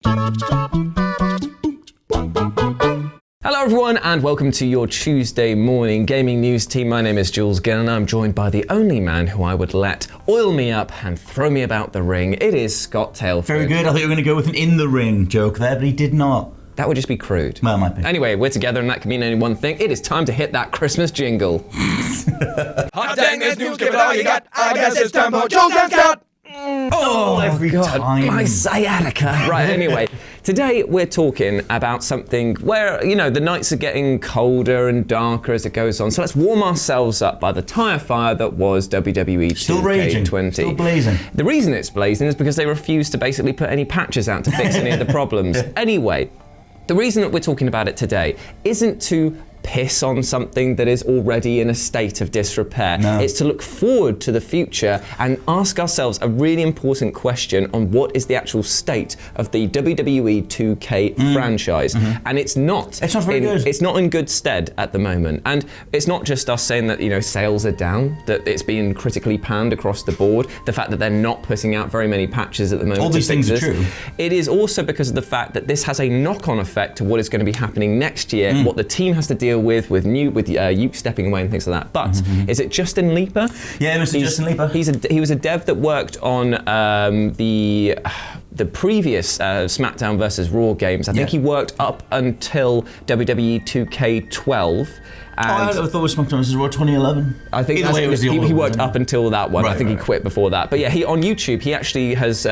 Hello everyone and welcome to your Tuesday morning gaming news team. My name is Jules Gill and I'm joined by the only man who I would let oil me up and throw me about the ring. It is Scott Tailford. Very good. I thought you were going to go with an in the ring joke there, but he did not. That would just be crude. Well, it might be. Anyway, we're together and that can mean only one thing. It is time to hit that Christmas jingle. Hot dang, this news, give it all you got. I guess it's time for Jules and Scott. Every time. My sciatica. Right, anyway, today we're talking about something where, you know, the nights are getting colder and darker as it goes on. So let's warm ourselves up by the tire fire that was WWE 2K20. Still raging. Still blazing. The reason it's blazing is because they refuse to basically put any patches out to fix any of the problems. Anyway, the reason that we're talking about it today isn't to piss on something that is already in a state of disrepair. No. It's to look forward to the future and ask ourselves a really important question on what is the actual state of the WWE 2K franchise. And it's not very good. It's not in good stead at the moment. And it's not just us saying that, you know, sales are down, that it's been critically panned across the board, the fact that they're not putting out very many patches at the moment. All these things are true. It is also because of the fact that this has a knock-on effect to what is going to be happening next year, what the team has to deal with Yukes stepping away and things like that. But is it Justin Leeper? Yeah, it was Justin Leeper. He was a dev that worked on the previous SmackDown versus Raw games. I think he worked up until WWE 2K12. I thought it was SmackDown versus Raw 2011. I think Either way, it was the he worked up until that one. Right, I think he quit before that. But yeah, he on YouTube he actually has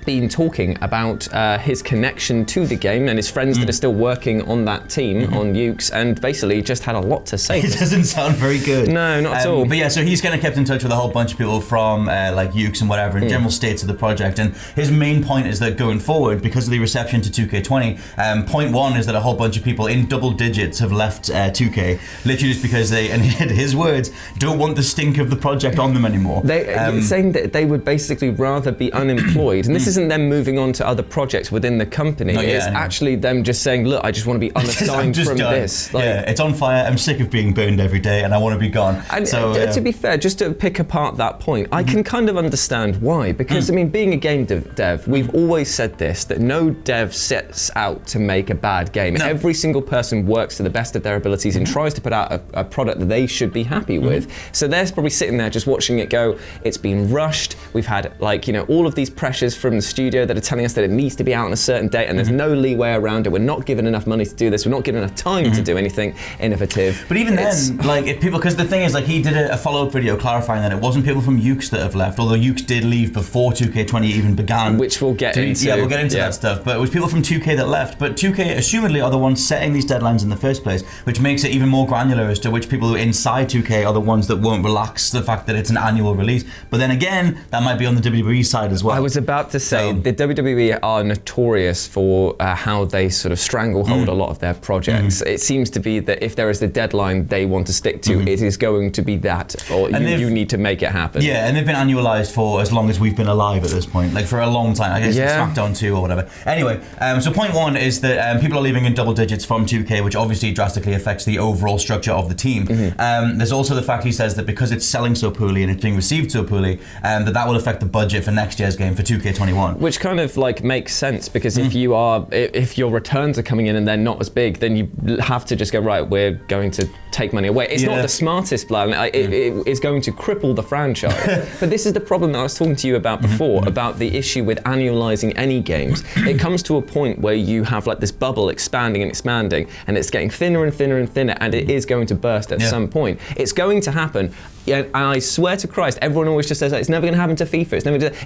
been talking about his connection to the game and his friends that are still working on that team on Yukes, and basically just had a lot to say. It doesn't sound very good. No, not at all. But yeah, so he's kind of kept in touch with a whole bunch of people from like Yukes and whatever, and general states of the project. And his main point is that going forward, because of the reception to 2K20, point one is that a whole bunch of people in double digits have left 2K, literally just because they, and his words, don't want the stink of the project on them anymore. Saying that they would basically rather be unemployed, and this isn't them moving on to other projects within the company. It's actually them just saying, look, I just want to be unassigned from done. this. Yeah, it's on fire. I'm sick of being burned every day and I want to be gone. And to be fair, just to pick apart that point, I can kind of understand why. Because, I mean, being a game dev, we've always said this, that no dev sets out to make a bad game. No. Every single person works to the best of their abilities and tries to put out a product that they should be happy with. So they're probably sitting there just watching it go, it's been rushed. We've had, like, you know, all of these pressures from the studio that are telling us that it needs to be out on a certain date and there's no leeway around it. We're not given enough money to do this. We're not given enough time to do anything innovative. But even then, like, if people, because the thing is, like, he did a follow-up video clarifying that it wasn't people from Yukes that have left, although Yukes did leave before 2K20 even began. Which we'll get into. Yeah, we'll get into that stuff. But it was people from 2K that left. But 2K, assumedly, are the ones setting these deadlines in the first place, which makes it even more granular as to which people who are inside 2K are the ones that won't relax the fact that it's an annual release. But then again, that might be on the WWE side as well. I was about to say, the WWE are notorious for how they sort of stranglehold a lot of their projects. It seems to be that if there is a deadline they want to stick to, it is going to be that, or you need to make it happen. Yeah, and they've been annualized for as long as we've been alive at this point, like for a long time. I guess it's SmackDown 2 or whatever. Anyway, so point one is that people are leaving in double digits from 2K, which obviously drastically affects the overall structure of the team. There's also the fact he says that because it's selling so poorly and it's being received so poorly, that will affect the budget for next year's game for 2K21. Which kind of like makes sense, because if your returns are coming in and they're not as big, then you have to just go, right, we're going to take money away. It's not the smartest plan. It is going to cripple the franchise. But this is the problem that I was talking to you about before, about the issue with annualizing any games. It comes to a point where you have like this bubble expanding and expanding, and it's getting thinner and thinner and thinner, and it is going to burst at some point. It's going to happen. Yeah, and I swear to Christ, everyone always just says it's never going to happen to FIFA.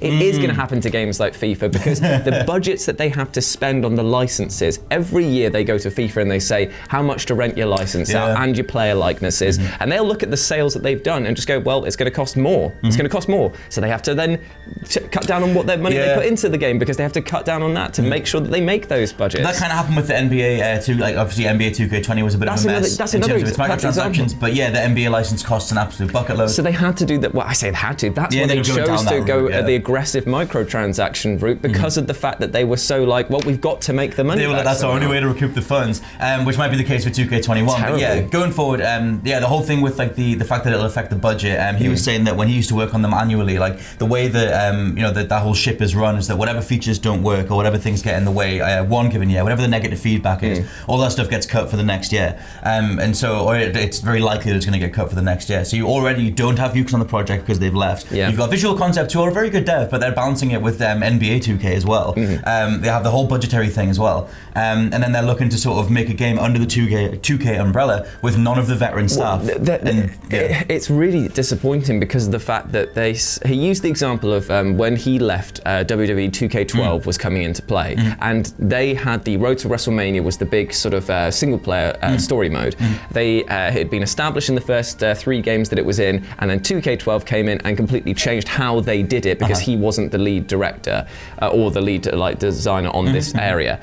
It is going to happen to games like FIFA, because the budgets that they have to spend on the licenses, every year they go to FIFA and they say how much to rent your license out and your player likenesses, and they'll look at the sales that they've done and just go, well, it's going to cost more. It's going to cost more. So they have to then cut down on what their money they put into the game, because they have to cut down on that to make sure that they make those budgets. That kind of happened with the NBA too. Like obviously NBA 2K20 was a bit of a mess in terms of its microtransactions, but yeah, the NBA license costs an absolute bucket load. So they had to do that. Well, I say they had to. That's why they chose to go the aggressive microtransaction route, because of the fact that they were so like, well, we've got to make the money. That's our only way to recoup the funds, which might be the case for 2K21. But yeah, going forward, forward, the whole thing with like the fact that it'll affect the budget. He was saying that when he used to work on them annually, like the way that that whole ship is run is that whatever features don't work or whatever things get in the way one given year, whatever the negative feedback is, all that stuff gets cut for the next year. And so, or it's very likely that it's going to get cut for the next year. So you already don't have Yukes on the project because they've left. You've got Visual Concept, who are a very good dev, but they're balancing it with NBA 2K as well. They have the whole budgetary thing as well. And then they're looking to sort of make a game under the 2K umbrella with none of the veteran staff. It's really disappointing because of the fact that he used the example of when he left, WWE 2K20 was coming into play, and they had the Road to WrestleMania was the big sort of single player story mode. They had been established in the first 3 games that it was in, and then 2K12 came in and completely changed how they did it because he wasn't the lead director or the lead designer on this area.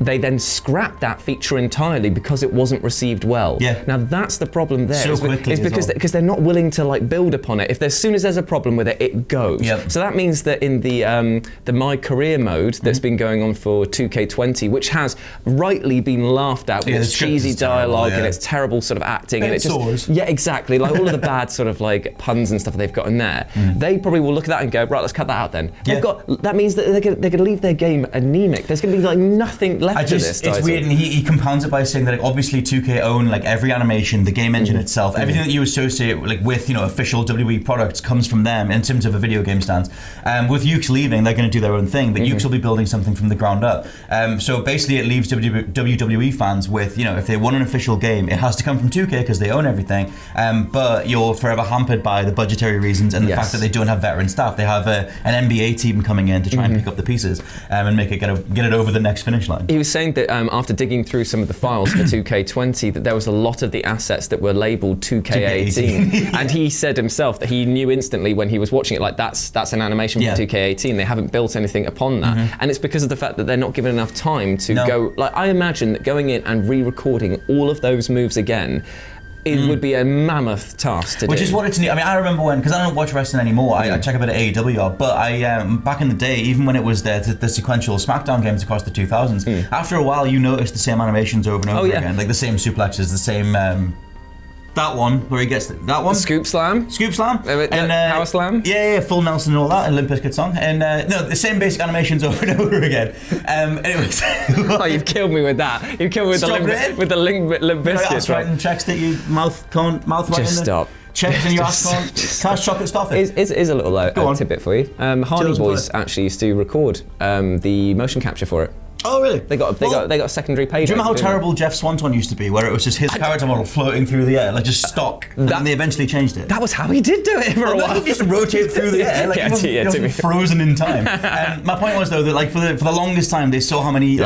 They then scrapped that feature entirely because it wasn't received well. Now that's the problem there. So quickly, because they're not willing to like build upon it. As soon as there's a problem with it, it goes. So that means that in the My Career mode that's been going on for 2K20, which has rightly been laughed at with its cheesy dialogue and its terrible sort of acting and it just exactly, like all of the bad sort of like puns and stuff they've got in there. They probably will look at that and go, right, let's cut that out then. That means that they're going to leave their game anemic. There's going to be like nothing left of this title. It's weird, and he compounds it by saying that like, obviously 2K own like every animation, the game engine itself, everything that you associate like with official WWE products comes from them in terms of a video game stance. With Yukes leaving, they're going to do their own thing, but Yukes will be building something from the ground up. So basically, it leaves WWE fans with if they want an official game, it has to come from 2K because they own everything. But you're forever hampered by the budgetary reasons and the fact that they don't have veteran staff. They have an NBA team coming in to try and pick up the pieces and make it get it over the next finish line. He was saying that after digging through some of the files for 2K20, that there was a lot of the assets that were labelled 2K18, and he said himself that he knew instantly when he was watching it, like that's an animation from 2K18. They haven't built anything upon that, and it's because of the fact that they're not given enough time to go. Like I imagine that going in and re-recording all of those moves again. It would be a mammoth task to do. Which is what it's neat. I mean, I remember when, because I don't watch wrestling anymore, I check a bit of AEW, but back in the day, even when it was the sequential SmackDown games across the 2000s, after a while you notice the same animations over and over again, like the same suplexes, the same... that one where he gets that one. Scoop Slam. And Power Slam. Yeah, full Nelson and all that, and Limp Bizkit song. And no, the same basic animations over and over again. Anyways. Oh, you've killed me with that. You've killed me with the Limp Bizkit. Writing checks that you mouth right in. Just stop. Checks in your ass can't. Cash chocolate stuff it. Is a little tidbit for you. Hardy Boys actually used to record the motion capture for it. Oh really? They got a secondary page. Do you remember how terrible Jeff Swanton used to be, where it was just his character model floating through the air, like just stock, and they eventually changed it? That was how he did do it for a while. He just rotate through the air, like he wasn't frozen in time. My point was though that like for the longest time they saw how many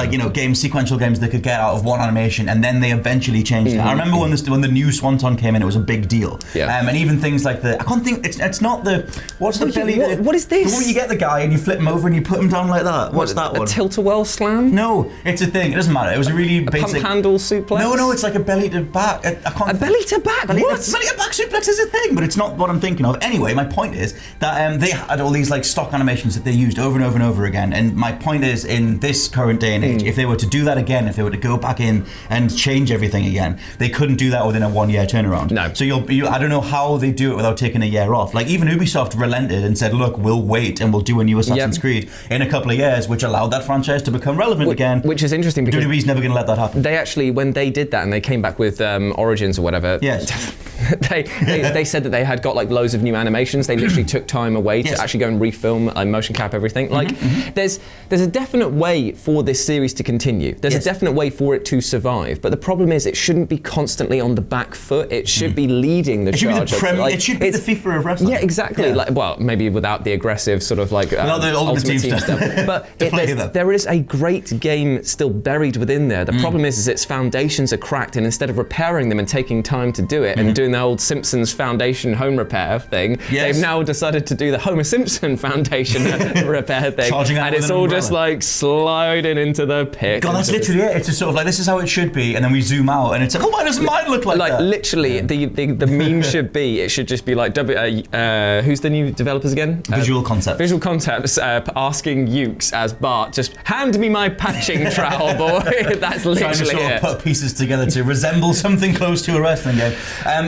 sequential games they could get out of one animation, and then they eventually changed it. I remember when the new Swanton came in, it was a big deal. And even things like I can't think it's not the what's the belly? What is this? The one where you get the guy and you flip him over and you put him down like that. What's that one? A tilt-a-whirl slam? No, it's a thing. It doesn't matter. It was a really basic... pump handle suplex? No, it's like a belly to back. A belly to back? What? Belly to back suplex is a thing, but it's not what I'm thinking of. Anyway, my point is that they had all these like stock animations that they used over and over and over again. And my point is, in this current day and age, if they were to do that again, if they were to go back in and change everything again, they couldn't do that within a 1 year turnaround. No. So I don't know how they do it without taking a year off. Like even Ubisoft relented and said, look, we'll wait and we'll do a new Assassin's Creed in a couple of years, which allowed that franchise to become relevant again. Which is interesting because WWE's never going to let that happen. They actually, when they did that and they came back with Origins or whatever, they said that they had got like loads of new animations. They literally took time away to actually go and refilm, motion cap everything. Like there's a definite way for this series to continue. There's a definite way for it to survive. But the problem is it shouldn't be constantly on the back foot. It should be leading the charge. It should be the FIFA of wrestling. Yeah, exactly. Like, well, maybe without the aggressive sort of like without the Ultimate Team stuff. But there is a great game still buried within there. The problem is its foundations are cracked, and instead of repairing them and taking time to do it and doing doing the old Simpsons Foundation home repair thing, they've now decided to do the Homer Simpson Foundation repair thing. And it's all just like sliding into the pit. God, that's literally it. It's just sort of like, this is how it should be, and then we zoom out, and it's like, oh, why doesn't mine look like that? Like, literally, the meme should be, it should just be like, who's the new developers again? Visual Concepts. Visual Concepts asking Yukes as Bart, just hand me my patching trowel, boy. That's literally trying to sort of put pieces together to resemble something close to a wrestling game.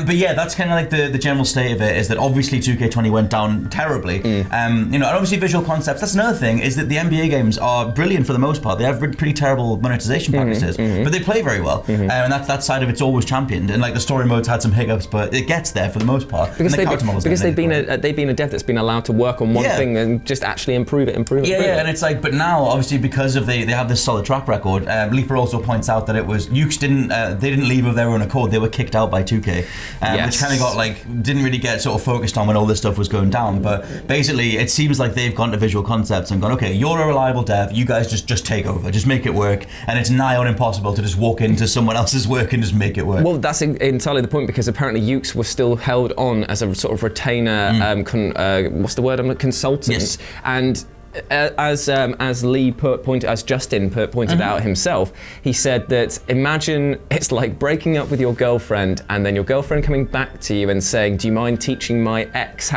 But yeah, that's kind of like the general state of it, is that obviously 2K20 went down terribly. You know, and obviously Visual Concepts, that's another thing, is that the NBA games are brilliant for the most part. They have pretty terrible monetization practices, but they play very well. And that side of it's always championed. And like the story mode's had some hiccups, but it gets there for the most part. Because they've been a dev that's been allowed to work on one thing and just actually improve it. And it's like, but now obviously because of they have this solid track record. Leaper also points out that it was Yukes didn't leave of their own accord. They were kicked out by 2K, which kind of got didn't really get sort of focused on when all this stuff was going down. But basically, it seems like they've gone to Visual Concepts and gone, okay, you're a reliable dev. You guys just take over, just make it work. And it's nigh on impossible to just walk into someone else's work and just make it work. Well, that's entirely the point, because apparently Yukes was still held on as a sort of retainer. What's the word? Consultant. Yes. And as Justin pointed out himself, he said that imagine it's like breaking up with your girlfriend and then your girlfriend coming back to you and saying, do you mind teaching my ex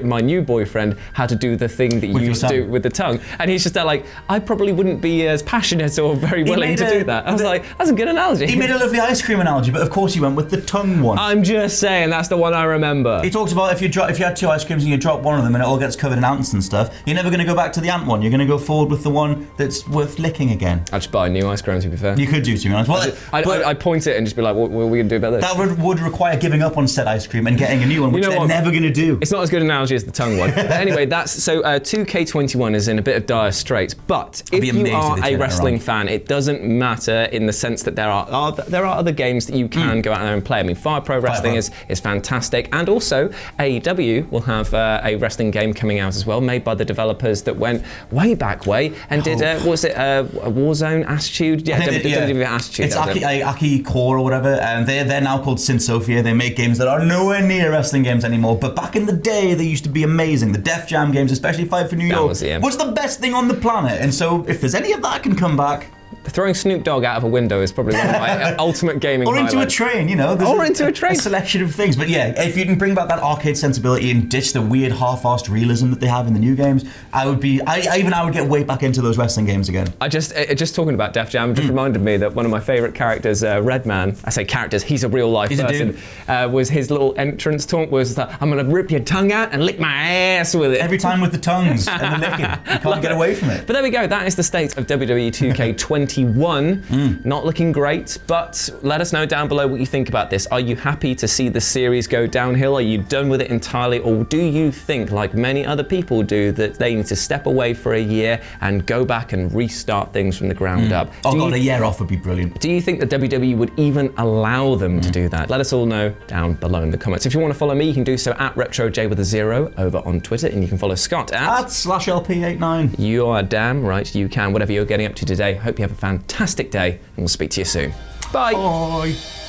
my new boyfriend how to do the thing that you used to do with the tongue? And he's just there like, I probably wouldn't be as passionate or very willing to do that. I was like, that's a good analogy. He made a lovely ice cream analogy, but of course he went with the tongue one. I'm just saying, that's the one I remember. He talks about if you had two ice creams and you drop one of them and it all gets covered in ants and stuff, you're never going to go back to the ant one. You're going to go forward with the one that's worth licking again. I'd just buy a new ice cream, to be fair. You could do, to be honest. Well, I'd point it and just be like, what are we going to do about this? That would require giving up on said ice cream and getting a new one, which they're never going to do. It's not as good an analogy as the tongue one. But anyway, 2K21 is in a bit of dire straits. But if you are a wrestling fan, it doesn't matter in the sense that there are other games that you can go out there and play. I mean, Fire Pro Wrestling is fantastic. And also, AEW will have a wrestling game coming out as well, made by the developers that went way back and did was it Warzone Attitude? Yeah, WWE Attitude. It's Aki Core or whatever, and they're now called Sin Sophia. They make games that are nowhere near wrestling games anymore, but back in the day they used to be amazing. The Def Jam games, especially Fight for New York, was the best thing on the planet. And so if there's any of that can come back. Throwing Snoop Dogg out of a window is probably one of my ultimate gaming highlights. Or into a train, you know. Into a train. A selection of things. But yeah, if you can bring back that arcade sensibility and ditch the weird half-assed realism that they have in the new games, I would get way back into those wrestling games again. Just talking about Def Jam just reminded me that one of my favourite characters, Redman, I say characters, he's a real life person, was his little entrance taunt was that I'm going to rip your tongue out and lick my ass with it. Every time with the tongues and the licking. You can't get away from it. But there we go, that is the state of WWE 2K20. Not looking great, but let us know down below what you think about this. Are you happy to see the series go downhill? Are you done with it entirely? Or do you think, like many other people do, that they need to step away for a year and go back and restart things from the ground up? A year off would be brilliant. Do you think that WWE would even allow them to do that? Let us all know down below in the comments. If you want to follow me, you can do so at RetroJ with a 0 over on Twitter, and you can follow Scott at /LP89. You are damn right you can. Whatever you're getting up to today, hope you have a fantastic day, and we'll speak to you soon. Bye. Bye.